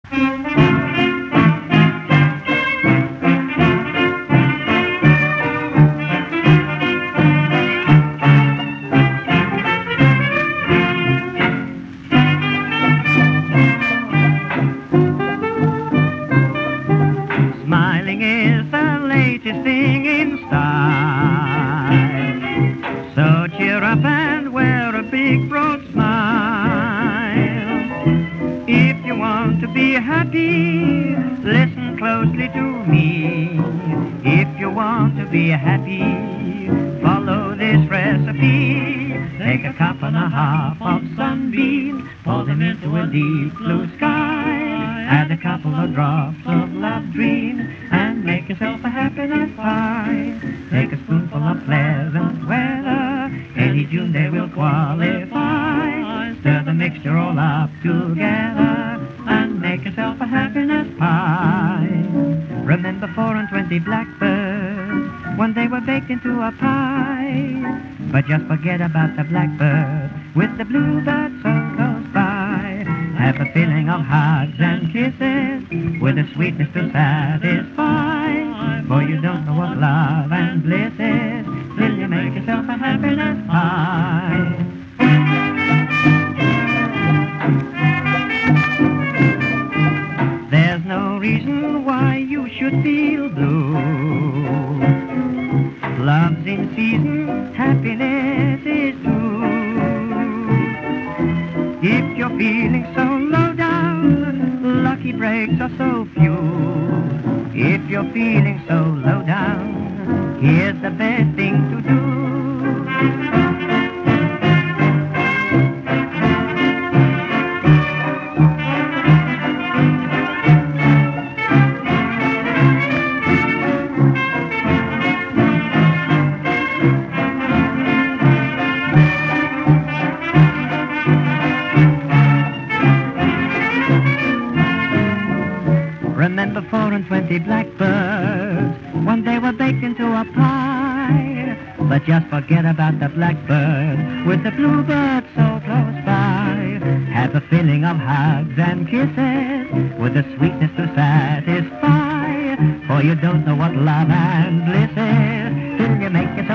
Smiling is the latest thing in style. So cheer up and wear a big broad smile. If you want to be happy, listen closely to me. If you want to be happy, follow this recipe. Take a cup and a half of sunbeams, pour them into a deep blue sky. Add a couple of drops of love dream, and make yourself a happiness pie. Take a spoonful of pleasant weather, any June day will qualify. Stir the mixture all up together, and make yourself a happiness pie. Remember 4 and 20 blackbirds, when they were baked into a pie. But just forget about the blackbird, with the bluebird so close by. Have a feeling of hugs and kisses, with a sweetness to satisfy. For you don't know what love and bliss is, till you make yourself a happiness pie. There's no reason why you should feel blue. Love's in season, happiness is too. If you're feeling so low down, lucky breaks are so few. If you're feeling so low down, here's the best thing to do. Remember 4 and 20 blackbirds, when they were baked into a pie. But just forget about the blackbird, with the bluebird so close by. Have a feeling of hugs and kisses, with a sweetness to satisfy. For you don't know what love and bliss is, till you make it